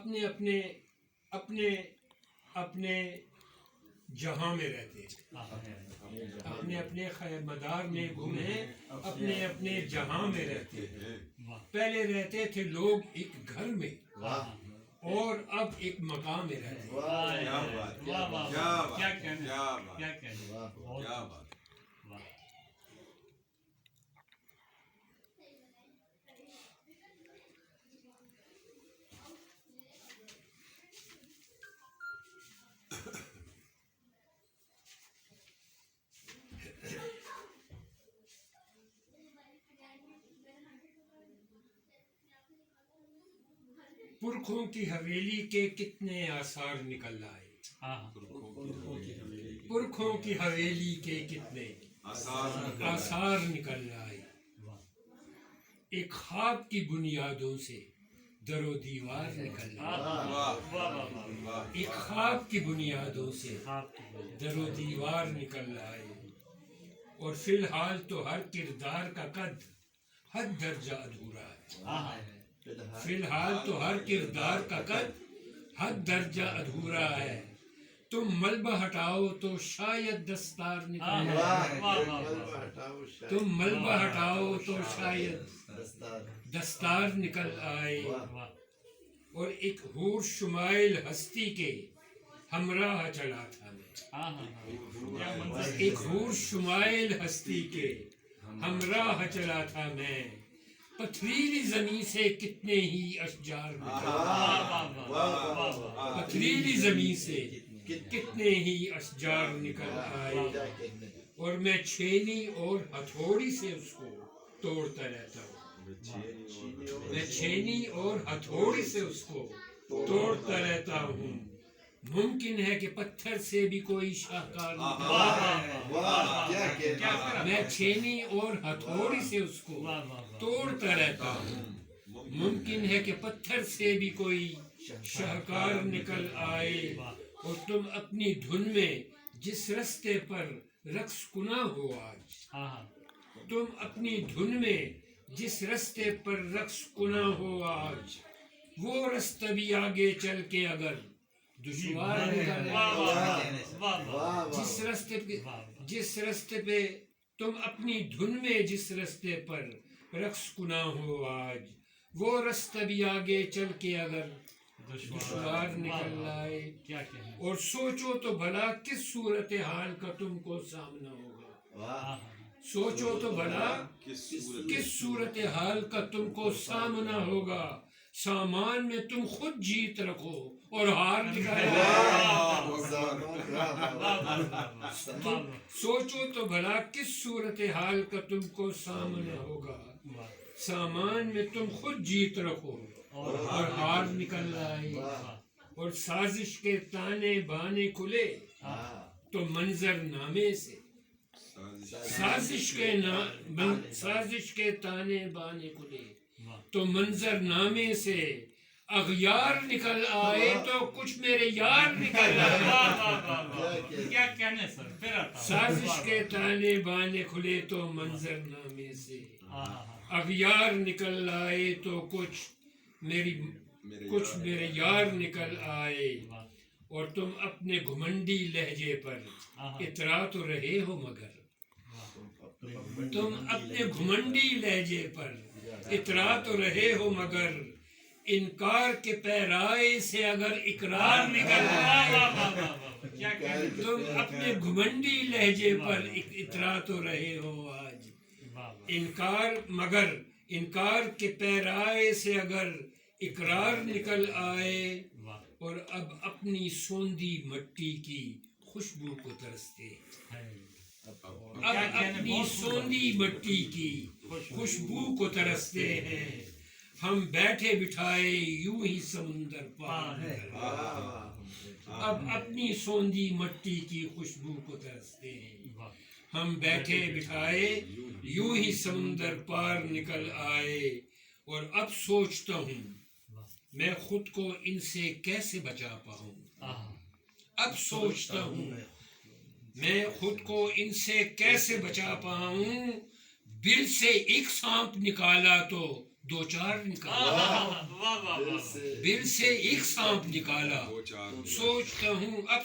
اپنے اپنے اپنے اپنے جہاں میں رہتے ہیں، اپنے اپنے مدار میں گھومے، اپنے اپنے جہاں میں رہتے ہیں۔ پہلے رہتے تھے لوگ ایک گھر میں اور اب ایک مقام میں رہتے ہیں۔ پرکھوں کی حویلی کے کتنے آثار نکل آئے، پرکھوں کی حویلی کے کتنے آثار نکل آئے۔ ایک خواب کی بنیادوں سے در و دیوار نکل آئے، ایک خواب کی بنیادوں سے در و دیوار نکل آئے۔ اور فی الحال تو ہر کردار کا قد حد درجہ ادھورا ہے، فی الحال تو ہر کردار کا قد حد درجہ ادھورا ہے۔ تم ملبہ ہٹاؤ تو شاید دستار نکل آئے، تم ملبہ ہٹاؤ تو شاید دستار نکل آئے۔ اور ایک حور شمائل ہستی کے ہمراہ چلا تھا میں، ایک حور شمائل ہستی کے ہمراہ چلا تھا میں، پتھریلی زمین سے کتنے ہی اشجار نکل، پتھریلی زمین سے کتنے ہی اشجار نکل آئے۔ اور میں چھینی اور ہتھوڑی سے اس کو توڑتا رہتا ہوں، میں چھینی اور ہتھوڑی سے اس کو توڑتا رہتا ہوں۔ ممکن ہے کہ پتھر سے بھی کوئی شاہکار نکل، میں چھینی اور ہتھوڑی سے اس کو توڑتا رہتا ہوں۔ ممکن ہے کہ پتھر سے بھی کوئی شاہکار نکل آئے۔ اور تم اپنی دھن میں جس رستے پر رقص کنا ہو آج، تم اپنی دھن میں جس رستے پر رقص کنا ہو آج، وہ رستہ بھی آگے چل کے اگر دشوار نکل آئے، جس رستے پہ تم اپنی دھن میں جس رستے پر رقص کنا ہو آج، وہ رستہ بھی آگے چل کے اگر دشوار نکل آئے۔ اور سوچو تو بھلا کس صورتحال کا تم کو سامنا ہوگا، سوچو تو بھلا کس صورتحال کا تم کو سامنا ہوگا۔ سامان میں تم خود جیت رکھو اور ہار نکل آئے، سوچو تو بھلا کس صورتحال کا تم کو سامنا ہوگا۔ سامان میں تم خود جیت رکھو اور ہار نکل آئے۔ اور سازش کے تانے بانے کھلے تو منظر نامے سے، سازش کے تانے بانے کھلے تو منظر نامے سے، اغیار نکل آئے تو کچھ میرے یار نکل آئے۔ کیا کہنے سر، سازش کے تانے بانے کھلے تو منظر نامے سے، اغیار نکل آئے تو کچھ میرے یار نکل آئے۔ اور تم اپنے گھمنڈی لہجے پر اترا تو رہے ہو مگر، تم اپنے گھمنڈی لہجے پر اترا تو رہے ہو مگر، انکار کے پیرائے سے اگر اقرار نکل آئے، تم اپنے گھمنڈی لہجے پر اترا تو رہے ہو آج، انکار کے پیرائے سے اگر اقرار نکل آئے۔ اور اب اپنی سوندھی مٹی کی خوشبو کو ترستے ہیں، اب اپنی سوندھی مٹی کی خوشبو کو ترستے ہیں۔ ہم بیٹھے بٹھائے یوں ہی سمندر پار، اب اپنی سوندھی مٹی کی خوشبو کو ترستے ہیں۔ ہم بیٹھے بٹھائے یوں ہی سمندر پار نکل آئے۔ اور اب سوچتا ہوں میں خود کو ان سے کیسے بچا پاؤں، اب سوچتا ہوں میں خود کو ان سے کیسے بچا پاؤں۔ بل سے ایک سانپ نکالا تو دو چار نکالا، بل سے ایک سانپ نکالا، سوچتا ہوں اب